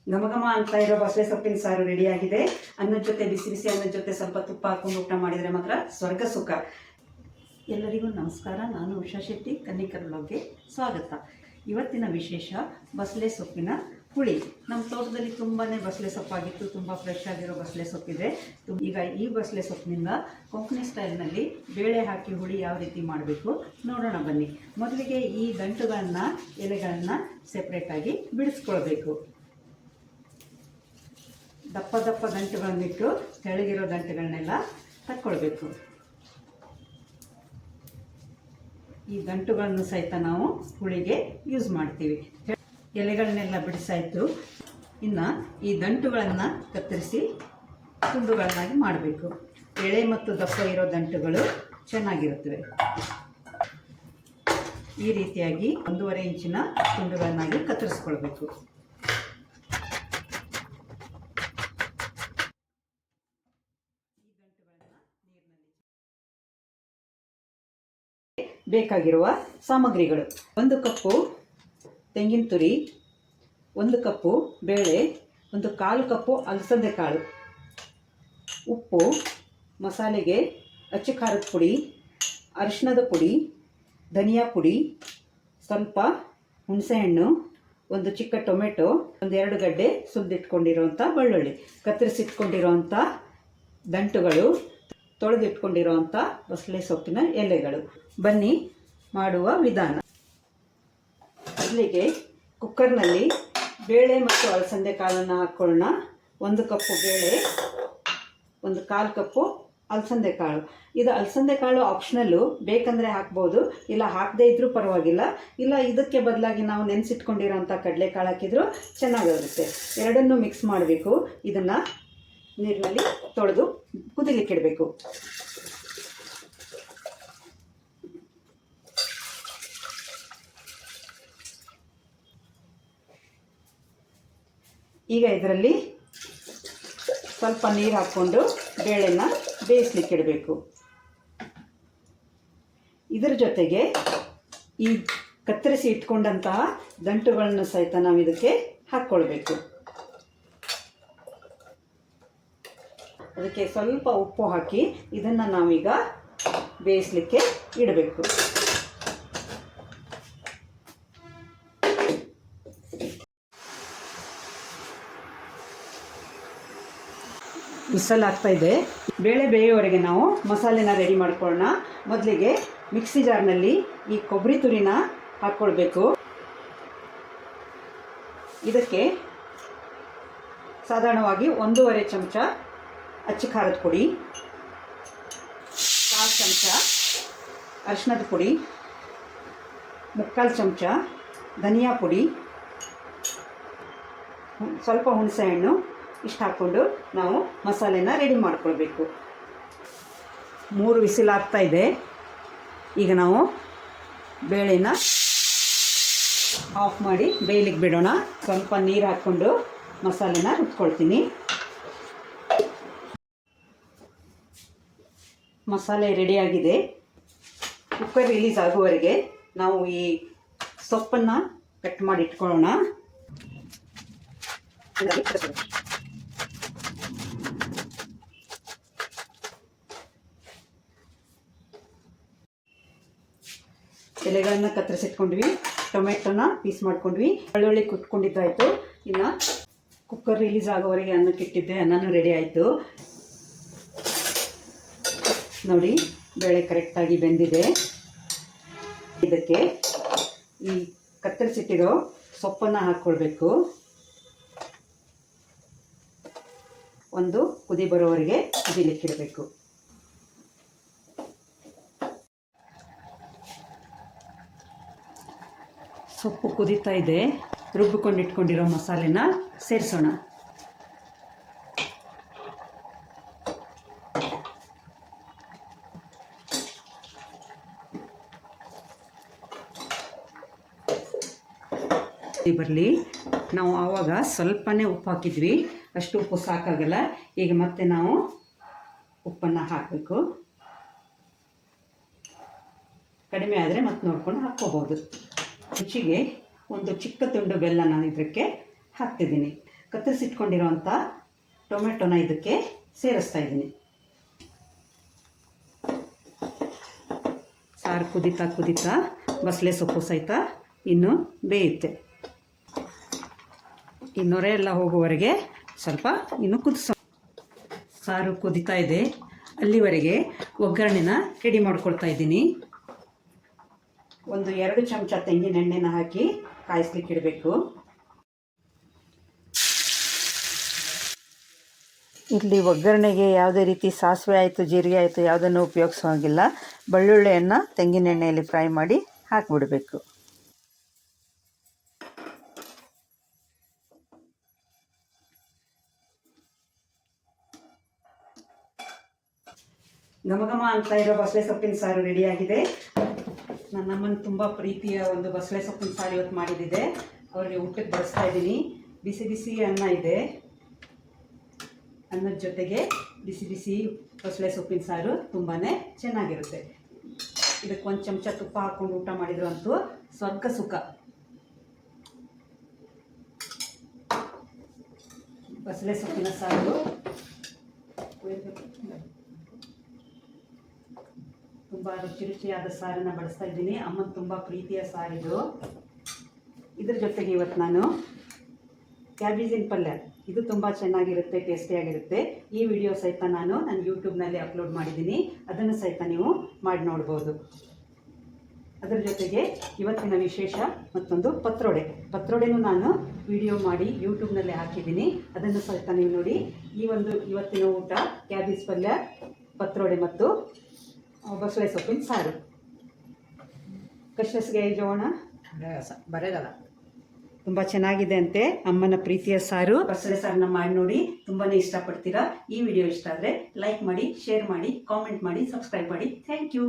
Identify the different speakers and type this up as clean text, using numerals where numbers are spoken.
Speaker 1: ಘಮ ಘಮ ಅಂತ ಇರೋ ಬಸಳೆ ಸೊಪ್ಪಿನ ಸಾರು ರೆಡಿಯಾಗಿದೆ. ಅನ್ನದ ಜೊತೆ ಬಿಸಿ ಬಿಸಿ ಅನ್ನದ ಜೊತೆ ಸ್ವಲ್ಪ ತುಪ್ಪ ಹಾಕೊಂಡು ಊಟ ಮಾಡಿದರೆ ಮಾತ್ರ ಸ್ವರ್ಗ ಸುಖ. ಎಲ್ಲರಿಗೂ ನಮಸ್ಕಾರ. ನಾನು ಉಷಾ ಶೆಟ್ಟಿ, ಕನ್ನಿಕರ್ ಬ್ಲಾಗ್ಗೆ ಸ್ವಾಗತ. ಇವತ್ತಿನ ವಿಶೇಷ ಬಸಳೆ ಸೊಪ್ಪಿನ ಹುಳಿ. ನಮ್ಮ ತೋಟದಲ್ಲಿ ತುಂಬಾ ಬಸಳೆ ಸೊಪ್ಪಾಗಿತ್ತು, ತುಂಬ ಫ್ರೆಶ್ ಆಗಿರೋ ಬಸಳೆ ಸೊಪ್ಪಿದೆ. ಈಗ ಈ ಬಸಳೆ ಸೊಪ್ಪಿನಿಂದ ಕೊಂಕಣಿ ಸ್ಟೈಲ್ನಲ್ಲಿ ಬೇಳೆ ಹಾಕಿ ಹುಳಿ ಯಾವ ರೀತಿ ಮಾಡಬೇಕು ನೋಡೋಣ ಬನ್ನಿ. ಮೊದಲಿಗೆ ಈ ದಂಟುಗಳನ್ನು, ಎಲೆಗಳನ್ನು ಸೆಪ್ರೇಟಾಗಿ ಬಿಡಿಸ್ಕೊಳ್ಬೇಕು. ದಪ್ಪ ದಪ್ಪ ದಂಟುಗಳನ್ನಿಟ್ಟು ತೆಳಗಿರೋ ದಂಟುಗಳನ್ನೆಲ್ಲ ತಕ್ಕೊಳ್ಬೇಕು. ಈ ದಂಟುಗಳನ್ನು ಸಹಿತ ನಾವು ಹುಳಿಗೆ ಯೂಸ್ ಮಾಡ್ತೀವಿ. ಎಲೆಗಳನ್ನೆಲ್ಲ ಬಿಡಿಸಾಯಿತು. ಇನ್ನು ಈ ದಂಟುಗಳನ್ನು ಕತ್ತರಿಸಿ ತುಂಡುಗಳನ್ನಾಗಿ ಮಾಡಬೇಕು. ಎಳೆ ಮತ್ತು ದಪ್ಪ ಇರೋ ದಂಟುಗಳು ಚೆನ್ನಾಗಿರುತ್ತವೆ. ಈ ರೀತಿಯಾಗಿ 1.5 ಇಂಚಿನ ತುಂಡುಗಳನ್ನಾಗಿ ಕತ್ತರಿಸ್ಕೊಳ್ಬೇಕು. ಬೇಕಾಗಿರುವ ಸಾಮಗ್ರಿಗಳು: 1 ಕಪ್ಪು ತೆಂಗಿನ ತುರಿ, 1 ಕಪ್ಪು ಬೇಳೆ, 1/4 ಕಪ್ಪು ಅಲಸಂದೆ ಕಾಳು, ಉಪ್ಪು, ಮಸಾಲೆಗೆ ಅಚ್ಚ ಖಾರದ ಪುಡಿ, ಅರಿಶಿಣದ ಪುಡಿ, ಧನಿಯಾ ಪುಡಿ, ಸ್ವಲ್ಪ ಹುಣಸೆಹಣ್ಣು, 1 ಚಿಕ್ಕ ಟೊಮೆಟೊ, 2 ಗಡ್ಡೆ ಸುಲಿದಿಟ್ಕೊಂಡಿರೋಂಥ ಬೆಳ್ಳುಳ್ಳಿ, ಕತ್ತರಿಸಿಟ್ಕೊಂಡಿರೋಂಥ ದಂಟುಗಳು, ತೊಳೆದಿಟ್ಕೊಂಡಿರೋಂಥ ಬಸಳೆ ಸೊಪ್ಪಿನ ಎಲೆಗಳು. ಬನ್ನಿ ಮಾಡುವ ವಿಧಾನ. ಮೊದಲಿಗೆ ಕುಕ್ಕರ್ನಲ್ಲಿ ಬೇಳೆ ಮತ್ತು ಅಲಸಂದೆ ಕಾಳನ್ನು ಹಾಕ್ಕೊಳ್ಳೋಣ. 1 ಕಪ್ಪು ಬೇಳೆ, 1/4 ಕಪ್ಪು ಅಲಸಂದೆ ಕಾಳು. ಇದು ಅಲಸಂದೆ ಕಾಳು ಆಪ್ಷನಲ್ಲು, ಬೇಕಂದರೆ ಹಾಕ್ಬೋದು, ಇಲ್ಲ ಹಾಕದೇ ಇದ್ರೂ ಪರವಾಗಿಲ್ಲ. ಇಲ್ಲ ಇದಕ್ಕೆ ಬದಲಾಗಿ ನಾವು ನೆನೆಸಿಟ್ಕೊಂಡಿರೋಂಥ ಕಡಲೆಕಾಳು ಹಾಕಿದರೂ ಚೆನ್ನಾಗಿರುತ್ತೆ. ಎರಡನ್ನೂ ಮಿಕ್ಸ್ ಮಾಡಬೇಕು. ಇದನ್ನು ನೀರಿನಲ್ಲಿ ತೊಳೆದು ಕುದಿಲಿಕ್ಕಿಡಬೇಕು. ಈಗ ಇದರಲ್ಲಿ ಸ್ವಲ್ಪ ನೀರು ಹಾಕ್ಕೊಂಡು ಬೇಳೆನ ಬೇಯಿಸ್ಲಿಕ್ಕಿಡಬೇಕು. ಇದರ ಜೊತೆಗೆ ಈ ಕತ್ತರಿಸಿ ಇಟ್ಕೊಂಡಂತಹ ದಂಟುಗಳನ್ನು ಸಹಿತ ನಾವು ಇದಕ್ಕೆ ಹಾಕ್ಕೊಳ್ಬೇಕು. ಅದಕ್ಕೆ ಸ್ವಲ್ಪ ಉಪ್ಪು ಹಾಕಿ ಇದನ್ನು ನಾವೀಗ ಬೇಯಿಸಲಿಕ್ಕೆ ಇಡಬೇಕು. ಆಗ್ತಾ ಇದೆ. ಬೇಳೆ ಬೇಯೋವರೆಗೆ ನಾವು ಮಸಾಲೆನ ರೆಡಿ ಮಾಡ್ಕೊಳ್ಳೋಣ. ಮೊದಲಿಗೆ ಮಿಕ್ಸಿ ಜಾರ್ನಲ್ಲಿ ಈ ಕೊಬ್ಬರಿ ತುರಿನ ಹಾಕ್ಕೊಳ್ಬೇಕು. ಇದಕ್ಕೆ ಸಾಧಾರಣವಾಗಿ 1.5 ಚಮಚ ಅಚ್ಚ ಖಾರದ ಪುಡಿ, 1/4 ಚಮಚ ಅರಿಶಿಣದ ಪುಡಿ, 1/4 ಚಮಚ ಧನಿಯಾ ಪುಡಿ, ಸ್ವಲ್ಪ ಹುಣಸೆಹಣ್ಣು, ಇಷ್ಟು ಹಾಕ್ಕೊಂಡು ನಾವು ಮಸಾಲೆನ ರೆಡಿ ಮಾಡ್ಕೊಳ್ಬೇಕು. 3 ವಿಸಿಲ್ ಆಗ್ತಾ ಇದೆ. ಈಗ ನಾವು ಬೇಳೆನ ಆಫ್ ಮಾಡಿ ಬೇಯಲಿಕ್ಕೆ ಬಿಡೋಣ. ಸ್ವಲ್ಪ ನೀರು ಹಾಕ್ಕೊಂಡು ಮಸಾಲೆನ ರುಬ್ಕೊಳ್ತೀನಿ. ಮಸಾಲೆ ರೆಡಿಯಾಗಿದೆ. ಕುಕ್ಕರ್ ರಿಲೀಸ್ ಆಗುವವರೆಗೆ ನಾವು ಈ ಸೊಪ್ಪನ್ನು ಕಟ್ ಮಾಡಿ ಇಟ್ಕೊಳ್ಳೋಣ. ಎಲೆಗಳನ್ನ ಕತ್ತರಿಸಿಟ್ಕೊಂಡ್ವಿ, ಟೊಮೆಟೊನ ಪೀಸ್ ಮಾಡ್ಕೊಂಡ್ವಿ, ಬೆಳ್ಳುಳ್ಳಿ ಕುಟ್ಕೊಂಡಿದ್ದಾಯಿತು. ಇನ್ನು ಕುಕ್ಕರ್ ರಿಲೀಸ್ ಆಗೋವರೆಗೆ ಅನ್ನಕ್ಕೆ ಇಟ್ಟಿದ್ದೆ. ಅನ್ನನೂ ರೆಡಿ ಆಯಿತು. ನೋಡಿ, ಬೇಳೆ ಕರೆಕ್ಟಾಗಿ ಬೆಂದಿದೆ. ಇದಕ್ಕೆ ಈ ಕತ್ತರಿಸಿಟ್ಟಿರೋ ಸೊಪ್ಪನ್ನು ಹಾಕ್ಕೊಳ್ಬೇಕು. ಒಂದು ಕುದಿ ಬರೋವರೆಗೆ ಕುದಿಲಿಕ್ಕಿಡಬೇಕು. ಸೊಪ್ಪು ಕುದೀತಾ ಇದೆ. ರುಬ್ಬಿಕೊಂಡಿಟ್ಕೊಂಡಿರೋ ಮಸಾಲೆನ ಸೇರಿಸೋಣ. ಬರಲಿ. ನಾವು ಆವಾಗ ಸ್ವಲ್ಪನೇ ಉಪ್ಪು ಹಾಕಿದ್ವಿ, ಅಷ್ಟು ಉಪ್ಪು ಸಾಕಾಗಲ್ಲ. ಈಗ ಮತ್ತೆ ನಾವು ಉಪ್ಪನ್ನು ಹಾಕಬೇಕು. ಕಡಿಮೆ ಆದರೆ ಮತ್ತೆ ನೋಡ್ಕೊಂಡು ಹಾಕ್ಕೋಬೋದು. ರುಚಿಗೆ ಒಂದು ಚಿಕ್ಕ ತುಂಡು ಬೆಲ್ಲ ನಾನು ಇದಕ್ಕೆ ಹಾಕ್ತಿದ್ದೀನಿ. ಕತ್ತರಿಸಿಟ್ಕೊಂಡಿರೋವಂಥ ಟೊಮೆಟೊನ ಇದಕ್ಕೆ ಸೇರಿಸ್ತಾ ಇದ್ದೀನಿ. ಸಾರು ಕುದೀತಾ ಕುದೀತಾ ಬಸಳೆ ಸೊಪ್ಪು ಸಹಿತ ಇನ್ನು ಬೇಯುತ್ತೆ. ಈ ನೊರೆ ಎಲ್ಲ ಹೋಗುವವರೆಗೆ ಸ್ವಲ್ಪ ಇನ್ನು ಕುದಿಸೋ. ಸಾರು ಕುದೀತಾ ಇದೆ, ಅಲ್ಲಿವರೆಗೆ ಒಗ್ಗರಣೆನ ರೆಡಿ ಮಾಡ್ಕೊಳ್ತಾ ಇದ್ದೀನಿ. 1-2 ಚಮಚ ತೆಂಗಿನ ಎಣ್ಣೆನ ಹಾಕಿ ಕಾಯಿಸ್ಲಿಕ್ಕೆ ಇಡಬೇಕು. ಇಲ್ಲಿ ಒಗ್ಗರಣೆಗೆ ಯಾವುದೇ ರೀತಿ ಸಾಸಿವೆ ಆಯಿತು ಜೀರಿಗೆ ಆಯಿತು ಯಾವುದನ್ನು ಉಪಯೋಗಿಸೋ ಹಾಗಿಲ್ಲ. ಬೆಳ್ಳುಳ್ಳಿಯನ್ನು ತೆಂಗಿನ ಎಣ್ಣೆಯಲ್ಲಿ ಫ್ರೈ ಮಾಡಿ ಹಾಕಿಬಿಡಬೇಕು. ಘಮಘಮ ಅಂತ ಇರೋ ಬಸಳೆ ಸೊಪ್ಪಿನ ಸಾರು ರೆಡಿಯಾಗಿದೆ. ನನ್ನಮ್ಮನ ತುಂಬ ಪ್ರೀತಿಯ ಒಂದು ಬಸಳೆ ಸೊಪ್ಪಿನ ಸಾರು ಇವತ್ತು ಮಾಡಿದ್ದಿದೆ. ಅವರಿಗೆ ಊಟಕ್ಕೆ ಬಡಿಸ್ತಾ ಇದ್ದೀನಿ. ಬಿಸಿ ಬಿಸಿ ಅನ್ನ ಇದೆ. ಅನ್ನದ ಜೊತೆಗೆ ಬಿಸಿ ಬಿಸಿ ಬಸಳೆ ಸೊಪ್ಪಿನ ಸಾರು ತುಂಬಾ ಚೆನ್ನಾಗಿರುತ್ತೆ. ಇದಕ್ಕೆ 1 ಚಮಚ ತುಪ್ಪ ಹಾಕ್ಕೊಂಡು ಊಟ ಮಾಡಿದ್ರು ಅಂತೂ ಸ್ವರ್ಗ ಸುಖ. ಬಸಳೆ ಸೊಪ್ಪಿನ ಸಾರು ತುಂಬ ರುಚಿಯಾದ ಸಾರನ್ನು ಬಳಸ್ತಾ ಇದ್ದೀನಿ. ಅಮ್ಮನ ತುಂಬ ಪ್ರೀತಿಯ ಸಾರಿದು. ಇದ್ರ ಜೊತೆಗೆ ಇವತ್ತು ನಾನು ಕ್ಯಾಬೇಜಿನ ಪಲ್ಯ, ಇದು ತುಂಬ ಚೆನ್ನಾಗಿರುತ್ತೆ, ಟೇಸ್ಟಿಯಾಗಿರುತ್ತೆ. ಈ ವಿಡಿಯೋ ಸಹಿತ ನಾನು ನನ್ನ ಯೂಟ್ಯೂಬ್ನಲ್ಲಿ ಅಪ್ಲೋಡ್ ಮಾಡಿದ್ದೀನಿ. ಅದನ್ನು ಸಹಿತ ನೀವು ಮಾಡಿ ನೋಡ್ಬೋದು. ಅದರ ಜೊತೆಗೆ ಇವತ್ತಿನ ವಿಶೇಷ ಮತ್ತೊಂದು ಪತ್ರೊಡೆನೂ ನಾನು ವಿಡಿಯೋ ಮಾಡಿ ಯೂಟ್ಯೂಬ್ನಲ್ಲಿ ಹಾಕಿದ್ದೀನಿ. ಅದನ್ನು ಸಹಿತ ನೀವು ನೋಡಿ. ಇವತ್ತಿನ ಊಟ ಕ್ಯಾಬೇಜ್ ಪಲ್ಯ, ಪತ್ರೊಡೆ ಮತ್ತು ಬಸಳೆ ಸೊಪ್ಪಿನ ಸಾರು. ಕಷ್ಟಸ್ಗೆ ಜೋಣ ಬರೆದಲ್ಲ, ತುಂಬ ಚೆನ್ನಾಗಿದೆ ಅಂತೆ. ಅಮ್ಮನ ಪ್ರೀತಿಯ ಸಾರು ಬಸಳೆ ಸಾರನ್ನ ಮಾಡಿ ನೋಡಿ, ತುಂಬಾ ಇಷ್ಟಪಡ್ತೀರಾ. ಈ ವಿಡಿಯೋ ಇಷ್ಟ ಆದರೆ ಲೈಕ್ ಮಾಡಿ, ಶೇರ್ ಮಾಡಿ, ಕಾಮೆಂಟ್ ಮಾಡಿ, ಸಬ್ಸ್ಕ್ರೈಬ್ ಮಾಡಿ. Thank you.